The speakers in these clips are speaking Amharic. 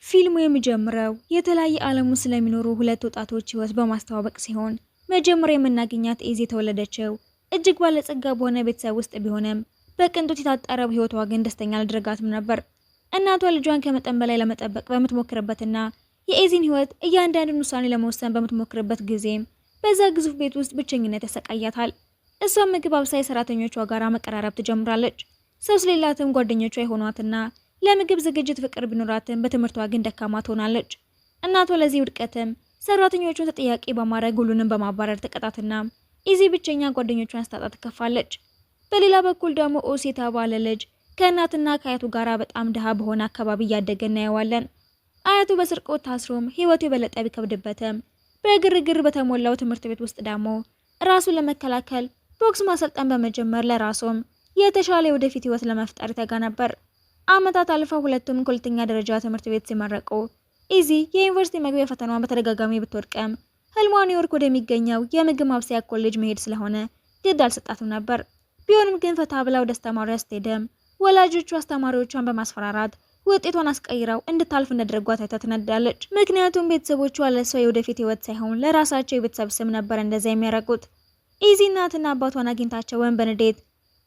ፊልሙ የሚጀምረው የተለያየ ዓለም ውስጥ ስለሚኖሩ ሁለት ወጣቶች ህይወት በማስተዋወቅ ሲሆን መጀመሪያ የምናገኛት ኤዚ የተወለደችው እጅግ ባለጸጋ በሆነ ቤተሰብ ውስጥ ቢሆንም በቅንጦት የታጠረው ህይወቷ ግን ደስተኛ አልደረጋትም ነበር። እናቷ ልጇን ከመጠን በላይ ለመጠበቅ በምትሞክርበትና የኤዚን ህይወት እያንዳንዱን ውሳኔ ለመወሰን በምትሞክርበት ጊዜም በዛ ግዙፍ ቤት ውስጥ ብቸኝነት ያሰቃያታል። እሷም ምግብ አብሳይ ሰራተኞቿ ጋር መቀራረብ ትጀምራለች። ሰው ስለሌላትም ጓደኞቿ የሆኗትና ለምግብ ዝግጅት ፍቅር ቢኖራትም በትምህርቷ ግን ደካማ ትሆናለች። እናቷ ለዚህ ውድቀትም ሰራተኞቹን ተጠያቂ በማድረግ ሁሉንም በማባረር ተቀጣትና ኢዚ ብቸኛ ጓደኞቿን ስታጣ ትከፋለች። በሌላ በኩል ደግሞ ኦሲ የተባለ ልጅ ከእናትና ከአያቱ ጋር በጣም ድሃ በሆነ አካባቢ እያደገ እናየዋለን። አያቱ በስርቆት ታስሮም ህይወቱ የበለጠ ቢከብድበትም በግርግር በተሞላው ትምህርት ቤት ውስጥ ደግሞ ራሱን ለመከላከል ቦክስ ማሰልጠን በመጀመር ለራሱም የተሻለ ወደፊት ህይወት ለመፍጠር ተጋ ነበር። አመታት አልፈው ሁለቱም ከሁለተኛ ደረጃ ትምህርት ቤት ሲመረቁ ኢዚ የዩኒቨርሲቲ መግቢያ ፈተናዋን በተደጋጋሚ ብትወድቅም ህልሟ ኒውዮርክ ወደሚገኘው የምግብ ማብሰያ ኮሌጅ መሄድ ስለሆነ ግድ አልሰጣትም ነበር። ቢሆንም ግን ፈታ ብላ ወደ አስተማሪዋ ስትሄድም ወላጆቹ አስተማሪዎቿን በማስፈራራት ውጤቷን አስቀይረው እንድታልፍ እንዳደረጓት አይታ ትነዳለች። ምክንያቱም ቤተሰቦቿ ለሷ የወደፊት ህይወት ሳይሆን ለራሳቸው የቤተሰብ ስም ነበር እንደዛ የሚያረጉት። ኢዚ እናትና አባቷን አግኝታቸውን በንዴት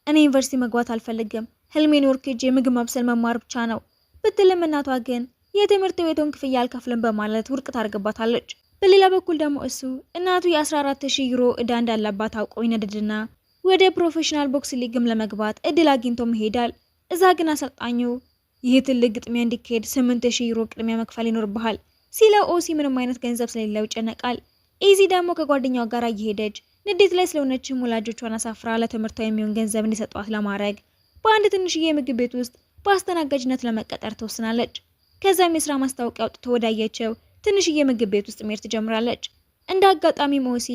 እኔ ዩኒቨርሲቲ መግባት አልፈልግም፣ ህልሜ ኒውዮርክ ሄጄ ምግብ ማብሰል መማር ብቻ ነው ብትልም እናቷ ግን የትምህርት ቤቱን ክፍያ አልከፍልም በማለት ውድቅ ታደርግባታለች። በሌላ በኩል ደግሞ እሱ እናቱ የ14,000 ዩሮ ዕዳ እንዳለባት አውቆ ይነድድና ወደ ፕሮፌሽናል ቦክስ ሊግም ለመግባት እድል አግኝቶም ይሄዳል። እዛ ግን አሰልጣኙ ይህ ትልቅ ግጥሚያ እንዲካሄድ 8,000 ዩሮ ቅድሚያ መክፈል ይኖርብሃል ሲለው ኦሲ ምንም አይነት ገንዘብ ስለሌለው ይጨነቃል። ኢዚ ደግሞ ከጓደኛው ጋር እየሄደች ንዴት ላይ ስለሆነችም ወላጆቿን አሳፍራ ለትምህርቷ የሚሆን ገንዘብ እንዲሰጧት ለማድረግ በአንድ ትንሽዬ ምግብ ቤት ውስጥ በአስተናጋጅነት ለመቀጠር ትወስናለች። ከዛም የስራ ማስታወቂያ አውጥቶ ወዳየችው ትንሽዬ ምግብ ቤት ውስጥ መሄድ ትጀምራለች። እንደ አጋጣሚ ሞሲ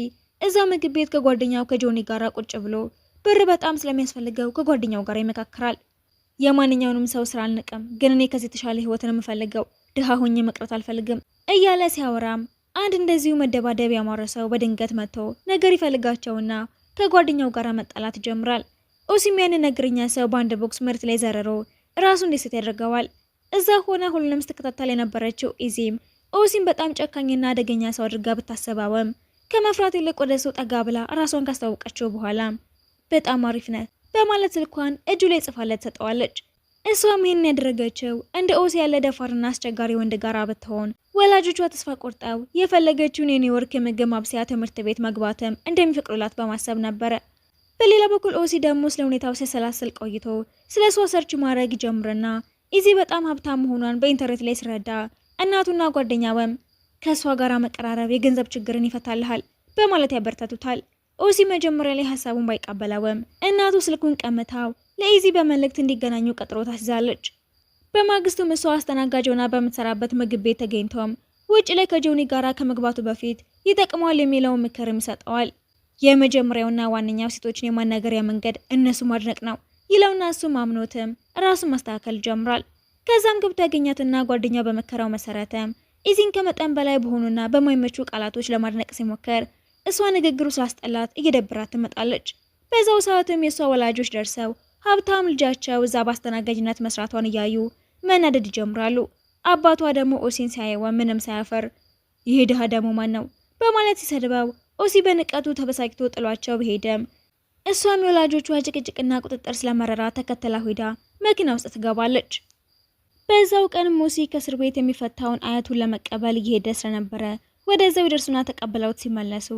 እዛ ምግብ ቤት ከጓደኛው ከጆኒ ጋር ቁጭ ብሎ ብር በጣም ስለሚያስፈልገው ከጓደኛው ጋር ይመካከራል። የማንኛውንም ሰው ስራ አልንቅም፣ ግን እኔ ከዚህ የተሻለ ህይወትን የምፈልገው ድሃ ሆኜ መቅረት አልፈልግም እያለ ሲያወራም አንድ እንደዚሁ መደባደብ ያማረሰው በድንገት መጥቶ ነገር ይፈልጋቸውና ከጓደኛው ጋር መጣላት ይጀምራል። ኦሲም ያንን ነገረኛ ሰው በአንድ ቦክስ መሬት ላይ ዘረሮ ራሱ እንዲስት ያደርገዋል። እዛ ሆነ ሁሉንም ስትከታተል የነበረችው ኢዚም ኦሲም በጣም ጨካኝና አደገኛ ሰው አድርጋ ብታሰባወም ከመፍራት ይልቅ ወደ ሰው ጠጋ ብላ ራሷን ካስታወቀችው በኋላ በጣም አሪፍ ነህ በማለት ስልኳን እጁ ላይ ጽፋለት ሰጠዋለች። እሷም ይህን ያደረገችው እንደ ኦሲ ያለ ደፋርና አስቸጋሪ ወንድ ጋር ብትሆን ወላጆቿ ተስፋ ቆርጠው የፈለገችውን የኒውዮርክ የምግብ ማብሰያ ትምህርት ቤት መግባትም እንደሚፈቅዱላት በማሰብ ነበረ። በሌላ በኩል ኦሲ ደግሞ ስለ ሁኔታው ሲሰላስል ቆይቶ ስለ እሷ ሰርች ማድረግ ጀምርና ኢዚ በጣም ሀብታም መሆኗን በኢንተርኔት ላይ ስረዳ እናቱና ጓደኛውም ከእሷ ጋር መቀራረብ የገንዘብ ችግርን ይፈታልሃል በማለት ያበረታቱታል። ኦሲ መጀመሪያ ላይ ሀሳቡን ባይቀበለውም እናቱ ስልኩን ቀምታው ለኢዚ በመልእክት እንዲገናኙ ቀጥሮ ታስይዛለች። በማግስቱ እሷ አስተናጋጅ ሆና በምትሰራበት ምግብ ቤት ተገኝቶም ውጭ ላይ ከጆኒ ጋራ ከመግባቱ በፊት ይጠቅመዋል የሚለውን ምክርም ይሰጠዋል። የመጀመሪያውና ዋነኛው ሴቶችን የማናገሪያ መንገድ እነሱ ማድነቅ ነው ይለውና እሱም አምኖትም ራሱን ማስተካከል ጀምሯል። ከዛም ገብቶ ያገኛትና ጓደኛው በመከራው መሰረተም ኢዚን ከመጠን በላይ በሆኑና በማይመቹ ቃላቶች ለማድነቅ ሲሞክር እሷ ንግግሩ ስላስጠላት እየደብራት ትመጣለች። በዛው ሰዓትም የእሷ ወላጆች ደርሰው ሀብታም ልጃቸው እዛ በአስተናጋጅነት መስራቷን እያዩ መናደድ ይጀምራሉ። አባቷ ደግሞ ኦሲን ሲያየው ምንም ሳያፈር ይህ ድሃ ደግሞ ማን ነው በማለት ሲሰድበው ኦሲ በንቀቱ ተበሳጭቶ ጥሏቸው በሄደም እሷም የወላጆቿ ጭቅጭቅና ቁጥጥር ስለመረራ ተከተላ ሄዳ መኪና ውስጥ ትገባለች። በዛው ቀን ሞሲ ከእስር ቤት የሚፈታውን አያቱን ለመቀበል እየሄደ ስለነበረ ወደዛው ይደርሱና ተቀብለውት ሲመለሱ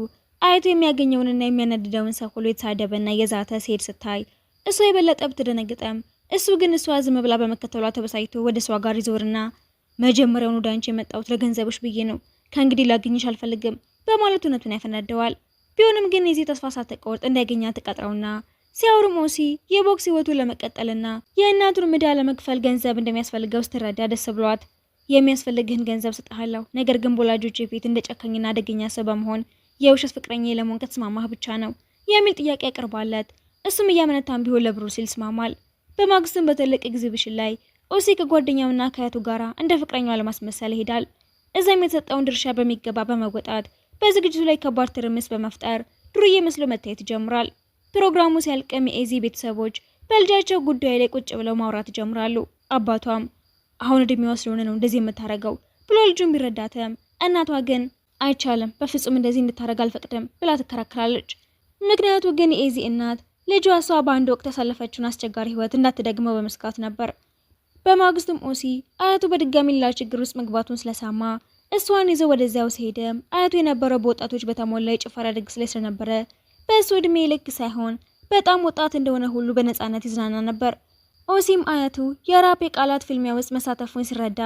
አያቱ የሚያገኘውንና የሚያነድደውን ሰው ሁሉ የተሳደበና የዛተ ሲሄድ ስታይ እሷ የበለጠ ብትደነግጠም እሱ ግን እሷ ዝም ብላ በመከተሏ ተበሳጭቶ ወደ እሷ ጋር ይዞርና መጀመሪያውኑ ወደ አንቺ የመጣሁት ለገንዘብሽ ብዬ ነው፣ ከእንግዲህ ላገኝሽ አልፈልግም በማለት እውነቱን ያፈነደዋል። ቢሆንም ግን የዚህ ተስፋ ሳትቆርጥ እንዳይገኛ ተቀጥረውና ሲያወሩ ሞሲ የቦክስ ህይወቱን ለመቀጠልና የእናቱን ምዳ ለመክፈል ገንዘብ እንደሚያስፈልገው ስትረዳ ደስ ብሏት የሚያስፈልግህን ገንዘብ ስጥሃለሁ፣ ነገር ግን በወላጆቼ ፊት እንደ ጨካኝና አደገኛ ሰው በመሆን የውሸት ፍቅረኛ ለመሆን ከተስማማህ ብቻ ነው የሚል ጥያቄ ያቀርባለት። እሱም እያመነታም ቢሆን ለብሩ ሲል ይስማማል። በማግስቱም በትልቅ ኤግዚቢሽን ላይ ኦሲ ከጓደኛውና ከአያቱ ጋራ እንደ ፍቅረኛው ለማስመሰል ይሄዳል። እዛም የተሰጠውን ድርሻ በሚገባ በመወጣት በዝግጅቱ ላይ ከባድ ትርምስ በመፍጠር ዱርዬ መስሎ መታየት ይጀምራል። ፕሮግራሙ ሲያልቅም የኤዚ ቤተሰቦች በልጃቸው ጉዳይ ላይ ቁጭ ብለው ማውራት ይጀምራሉ። አባቷም አሁን እድሜዋ ስለሆነ ነው እንደዚህ የምታረገው ብሎ ልጁን ቢረዳትም እናቷ ግን አይቻልም፣ በፍጹም እንደዚህ እንድታረግ አልፈቅድም ብላ ትከራከራለች። ምክንያቱ ግን የኤዚ እናት ልጇ እሷ በአንድ ወቅት ያሳለፈችውን አስቸጋሪ ህይወት እንዳትደግመው በመስጋት ነበር። በማግስቱም ኦሲ አያቱ በድጋሚ ሌላ ችግር ውስጥ መግባቱን ስለሰማ እሷን ይዘው ወደዚያው ሲሄድም አያቱ የነበረው በወጣቶች በተሞላ የጭፈራ ድግስ ላይ ስለነበረ በእሱ እድሜ ልክ ሳይሆን በጣም ወጣት እንደሆነ ሁሉ በነፃነት ይዝናና ነበር። ኦሲም አያቱ የራፕ የቃላት ፊልሚያ ውስጥ መሳተፉን ሲረዳ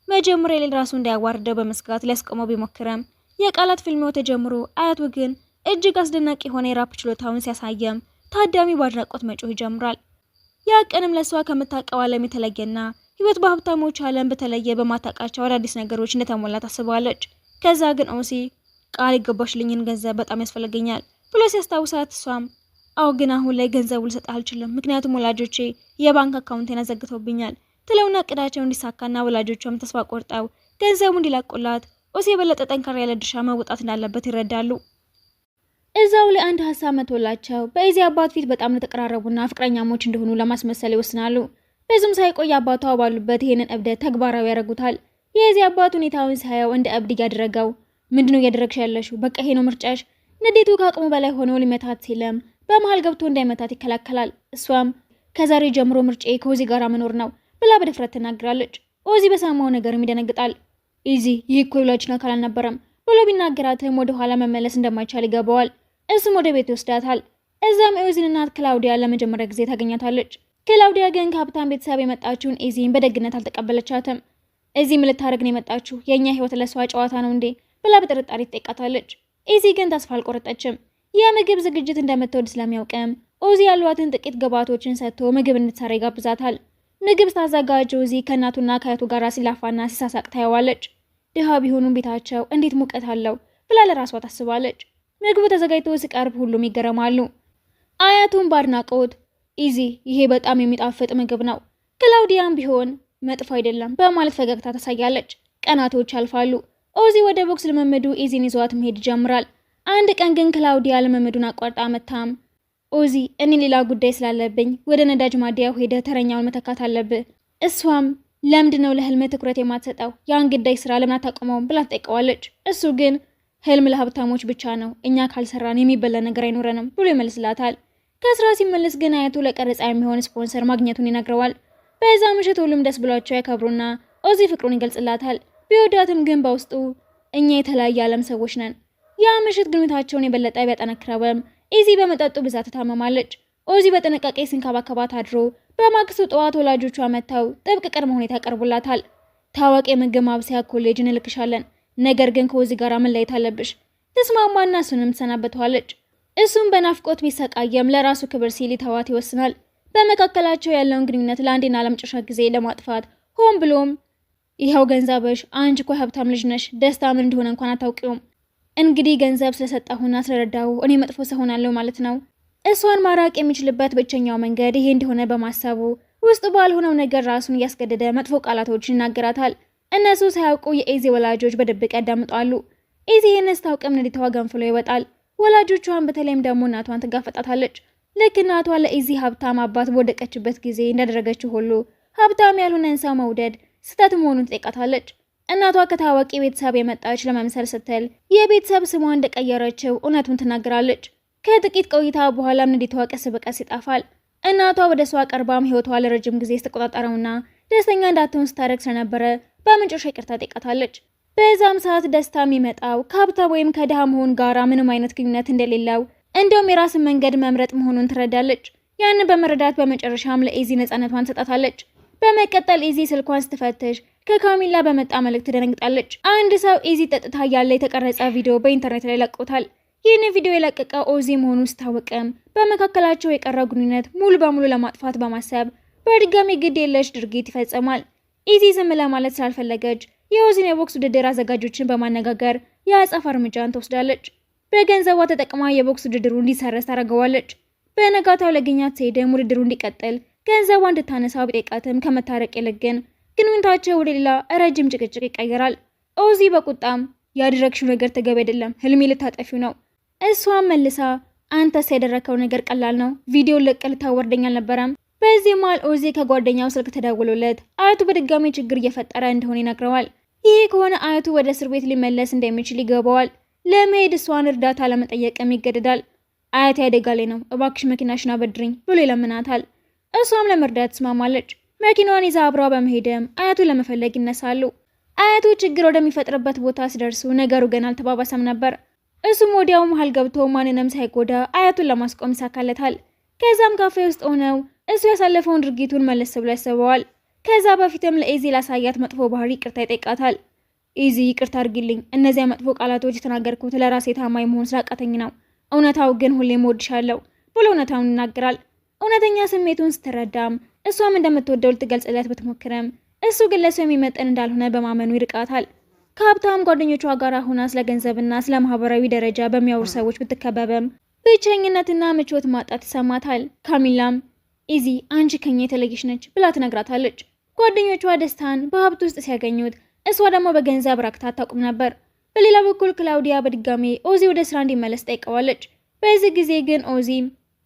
መጀመሪያ ላይ ራሱ እንዳያዋርደው በመስጋት ሊያስቆመው ቢሞክርም የቃላት ፊልሚያው ተጀምሮ አያቱ ግን እጅግ አስደናቂ የሆነ የራፕ ችሎታውን ሲያሳየም ታዳሚ በአድናቆት መጮህ ይጀምራል። ያ ቀንም ለሷ ከምታውቀው ዓለም የተለየና ህይወት በሀብታሞች ዓለም በተለየ በማታውቃቸው አዳዲስ ነገሮች እንደተሞላ ታስባለች። ከዛ ግን ኦሲ ቃል የገባሽልኝን ገንዘብ በጣም ያስፈልገኛል ብሎ ሲያስታውሳት እሷም አዎ ግን አሁን ላይ ገንዘቡ ልሰጥ አልችልም፣ ምክንያቱም ወላጆቼ የባንክ አካውንቴን አዘግተውብኛል ትለውና እቅዳቸው እንዲሳካና ወላጆቿም ተስፋ ቆርጠው ገንዘቡ እንዲላቁላት ኦሲ የበለጠ ጠንካራ ያለ ድርሻ መውጣት እንዳለበት ይረዳሉ። እዛው ላይ አንድ ሀሳብ መቶላቸው በኤዚ አባት ፊት በጣም ለተቀራረቡና ፍቅረኛሞች እንደሆኑ ለማስመሰል ይወስናሉ። ብዙም ሳይቆይ አባቷ ባሉበት ይህንን እብደት ተግባራዊ ያደርጉታል። የኤዚ አባት ሁኔታውን ሳየው እንደ እብድ እያደረገው ምንድነው እያደረግሽ ያለሽው? በቃ ይሄ ነው ምርጫሽ? ንዴቱ ከአቅሙ በላይ ሆኖ ሊመታት ሲልም በመሃል ገብቶ እንዳይመታት ይከላከላል። እሷም ከዛሬ ጀምሮ ምርጫዬ ከኦዚ ጋር መኖር ነው ብላ በድፍረት ትናገራለች። ኦዚ በሰማው ነገርም ይደነግጣል። ኢዚ ይህ እኮ የሁላችን አካል አልነበረም ብሎ ቢናገራትም ወደ ኋላ መመለስ እንደማይቻል ይገባዋል። እሱም ወደ ቤት ይወስዳታል። እዛም የኦዚን እናት ክላውዲያ ለመጀመሪያ ጊዜ ታገኛታለች። ክላውዲያ ግን ከሀብታም ቤተሰብ የመጣችውን ኢዚን በደግነት አልተቀበለቻትም። ኢዚ ምን ልታደርግ ነው የመጣችው? የእኛ ህይወት ለሷ ጨዋታ ነው እንዴ ብላ በጥርጣሬ ትጠይቃታለች። ኢዚ ግን ተስፋ አልቆረጠችም። የምግብ ዝግጅት እንደምትወድ ስለሚያውቅም ኦዚ ያሏትን ጥቂት ግብዓቶችን ሰጥቶ ምግብ እንድትሰራ ይጋብዛታል። ምግብ ስታዘጋጅ ኦዚ ከእናቱና ከአያቱ ጋር ሲላፋና ሲሳሳቅ ታየዋለች። ድሃ ቢሆኑም ቤታቸው እንዴት ሙቀት አለው ብላ ለራሷ ታስባለች። ምግቡ ተዘጋጅቶ ሲቀርብ ሁሉም ይገረማሉ። አያቱን ባድናቆት ኢዚ ይሄ በጣም የሚጣፍጥ ምግብ ነው፣ ክላውዲያም ቢሆን መጥፎ አይደለም በማለት ፈገግታ ታሳያለች። ቀናቶች ያልፋሉ። ኦዚ ወደ ቦክስ ልምምዱ ኢዚን ይዟት መሄድ ይጀምራል። አንድ ቀን ግን ክላውዲያ ልምምዱን አቋርጣ መታም ኦዚ እኔ ሌላ ጉዳይ ስላለብኝ ወደ ነዳጅ ማደያው ሄደ ተረኛውን መተካት አለብህ። እሷም ለምንድነው ለህልም ትኩረት የማትሰጠው? ያን ግዳይ ስራ ለምን አታቆመውም ብላ ትጠይቀዋለች። እሱ ግን ህልም ለሀብታሞች ብቻ ነው፣ እኛ ካልሰራን የሚበላ ነገር አይኖረንም ብሎ ይመልስላታል። ከስራ ሲመለስ ግን አያቱ ለቀረጻ የሚሆን ስፖንሰር ማግኘቱን ይነግረዋል። በዛ ምሽት ሁሉም ደስ ብሏቸው ያከብሩና ኦዚ ፍቅሩን ይገልጽላታል። ቢወዳትም ግን በውስጡ እኛ የተለያየ ዓለም ሰዎች ነን። ያ ምሽት ግንኙነታቸውን የበለጠ ቢያጠነክረውም ኢዚ በመጠጡ ብዛት ታመማለች። ኦዚ በጥንቃቄ ሲንከባከባት አድሮ በማግስቱ ጠዋት ወላጆቿ መጥተው ጥብቅ ቅድመ ሁኔታ ያቀርቡላታል። ታዋቂ የምግብ ማብሰያ ኮሌጅ እንልክሻለን፣ ነገር ግን ከኦዚ ጋር መለየት አለብሽ። ተስማማና እሱንም ትሰናበተዋለች። እሱም በናፍቆት ቢሰቃየም ለራሱ ክብር ሲል ሊተዋት ይወስናል። በመካከላቸው ያለውን ግንኙነት ለአንዴና ለመጨረሻ ጊዜ ለማጥፋት ሆን ብሎም ይኸው ገንዘብሽ፣ አንቺ እኮ ሀብታም ልጅ ነሽ፣ ደስታ ምን እንደሆነ እንኳን አታውቂውም። እንግዲህ ገንዘብ ስለሰጣሁና ስለረዳሁ እኔ መጥፎ ሰው ሆናለሁ ማለት ነው። እሷን ማራቅ የሚችልበት ብቸኛው መንገድ ይሄ እንደሆነ በማሰቡ ውስጥ ባልሆነው ነገር ራሱን እያስገደደ መጥፎ ቃላቶችን ይናገራታል። እነሱ ሳያውቁ የኢዚ ወላጆች በድብቅ ያዳምጣሉ። ኢዚ ይህን ስታውቅም ንዴቷ ገንፍሎ ይወጣል። ወላጆቿን በተለይም ደግሞ እናቷን ትጋፈጣታለች። ልክ እናቷ ለኢዚ ሀብታም አባት በወደቀችበት ጊዜ እንዳደረገችው ሁሉ ሀብታም ያልሆነን ሰው መውደድ ስህተት መሆኑን ትጠይቃታለች። እናቷ ከታዋቂ ቤተሰብ የመጣች ለመምሰል ስትል የቤተሰብ ስሟን እንደቀየረችው እውነቱን ትናገራለች። ከጥቂት ቆይታ በኋላም ንዴቷ ቀስ በቀስ ይጠፋል። እናቷ ወደ እሷ ቀርባም ህይወቷ ለረጅም ጊዜ ስትቆጣጠረውና ደስተኛ እንዳትሆን ስታደርግ ስለነበረ በመጨረሻ ይቅርታ ጠይቃታለች። በዛም ሰዓት ደስታ የሚመጣው ከሀብታም ወይም ከድሃ መሆን ጋራ ምንም አይነት ግንኙነት እንደሌለው እንደውም የራስን መንገድ መምረጥ መሆኑን ትረዳለች። ያንን በመረዳት በመጨረሻም ለኢዚ ነፃነቷን ትሰጣታለች። በመቀጠል ኢዚ ስልኳን ስትፈትሽ ከካሚላ በመጣ መልእክት ትደነግጣለች። አንድ ሰው ኢዚ ጠጥታ ያለ የተቀረጸ ቪዲዮ በኢንተርኔት ላይ ለቆታል። ይህን ቪዲዮ የለቀቀው ኦዚ መሆኑን ስታወቅም በመካከላቸው የቀረው ግንኙነት ሙሉ በሙሉ ለማጥፋት በማሰብ በድጋሚ ግድ የለሽ ድርጊት ይፈጽማል። ኢዚ ዝም ለማለት ስላልፈለገች የኦዚን የቦክስ ውድድር አዘጋጆችን በማነጋገር የአጸፋ እርምጃን ትወስዳለች። በገንዘቧ ተጠቅማ የቦክስ ውድድሩ እንዲሰረዝ ታደርገዋለች። በነጋታው ለግኛት ሲሄድም ውድድሩ እንዲቀጥል ገንዘቧ እንድታነሳ ቢጠይቃትም ከመታረቅ ይልቅ ግን ግንኙነታቸው ወደ ሌላ ረጅም ጭቅጭቅ ይቀየራል። ኦዚ በቁጣም ያደረግሽው ነገር ተገቢ አይደለም፣ ህልሜ ልታጠፊው ነው። እሷም መልሳ አንተስ ያደረከው ነገር ቀላል ነው፣ ቪዲዮ ለቀ ልታወርደኝ አልነበረም በዚህ መሃል ኦዚ ከጓደኛው ስልክ ተደውሎለት አያቱ በድጋሚ ችግር እየፈጠረ እንደሆነ ይነግረዋል። ይህ ከሆነ አያቱ ወደ እስር ቤት ሊመለስ እንደሚችል ይገባዋል። ለመሄድ እሷን እርዳታ ለመጠየቅም ይገደዳል። አያቴ አደጋ ላይ ነው፣ እባክሽ መኪናሽን አበድሪኝ ብሎ ይለምናታል። እሷም ለመርዳት ትስማማለች። መኪናዋን ይዛ አብረው በመሄድም አያቱን ለመፈለግ ይነሳሉ። አያቱ ችግር ወደሚፈጥርበት ቦታ ሲደርሱ ነገሩ ገና አልተባባሰም ነበር። እሱም ወዲያው መሃል ገብቶ ማንንም ሳይጎዳ አያቱን ለማስቆም ይሳካለታል። ከዛም ካፌ ውስጥ ሆነው እሱ ያሳለፈውን ድርጊቱን መለስ ብሎ ያስበዋል። ከዛ በፊትም ለኢዚ ላሳያት መጥፎ ባህሪ ይቅርታ ይጠይቃታል። ኢዚ ይቅርታ አድርጊልኝ፣ እነዚያ መጥፎ ቃላቶች የተናገርኩት ለራሴ ታማኝ መሆን ስላቃተኝ ነው። እውነታው ግን ሁሌም እወድሻለሁ ብሎ እውነታውን ይናገራል። እውነተኛ ስሜቱን ስትረዳም እሷም እንደምትወደው ልትገልጽለት ብትሞክርም እሱ ግን ለሱ የሚመጠን እንዳልሆነ በማመኑ ይርቃታል። ከሀብታም ጓደኞቿ ጋር ሆና ስለ ገንዘብና ስለ ማህበራዊ ደረጃ በሚያወሩ ሰዎች ብትከበበም ብቸኝነትና ምቾት ማጣት ይሰማታል። ካሚላም ኢዚ አንቺ ከኛ የተለየሽ ነች ብላ ትነግራታለች። ጓደኞቿ ደስታን በሀብት ውስጥ ሲያገኙት እሷ ደግሞ በገንዘብ ረክታ አታውቅም ነበር። በሌላ በኩል ክላውዲያ በድጋሜ ኦዚ ወደ ስራ እንዲመለስ ጠይቀዋለች። በዚህ ጊዜ ግን ኦዚ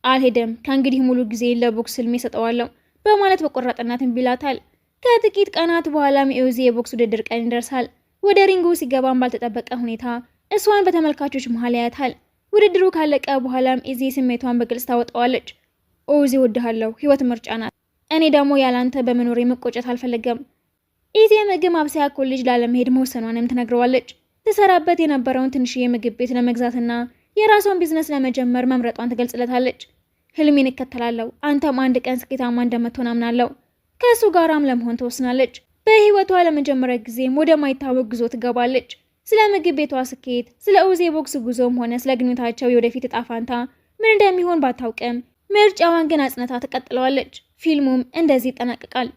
አልሄድም፣ ከእንግዲህ ሙሉ ጊዜ ለቦክስ ህልሜ ሰጠዋለሁ በማለት በቆራጥነት እምቢ ይላታል። ከጥቂት ቀናት በኋላም የኦዚ የቦክስ ውድድር ቀን ይደርሳል። ወደ ሪንጉ ሲገባም ባልተጠበቀ ሁኔታ እሷን በተመልካቾች መሃል ያያታል። ውድድሩ ካለቀ በኋላም ኢዚ ስሜቷን በግልጽ ታወጣዋለች። ኦዚ እወድሃለሁ፣ ህይወት ምርጫ ናት። እኔ ደግሞ ያላንተ በመኖሬ መቆጨት አልፈለገም። ኢዚ የምግብ ማብሰያ ኮሌጅ ላለመሄድ መወሰኗንም ትነግረዋለች። ትሰራበት የነበረውን ትንሽዬ ምግብ ቤት ለመግዛትና የራሷን ቢዝነስ ለመጀመር መምረጧን ትገልጽለታለች። ህልሜን እከተላለሁ፣ አንተም አንድ ቀን ስኬታማ እንደምትሆን አምናለሁ። ከእሱ ጋራም ለመሆን ትወስናለች። በህይወቷ ለመጀመሪያ ጊዜም ወደማይታወቅ ጉዞ ትገባለች። ስለ ምግብ ቤቷ ስኬት፣ ስለ ኦዚ ቦክስ ጉዞም ሆነ ስለ ግንኙነታቸው የወደፊት እጣ ፋንታ ምን እንደሚሆን ባታውቅም ምርጫዋን ግን አጽንታ ትቀጥለዋለች። ፊልሙም እንደዚህ ይጠናቀቃል።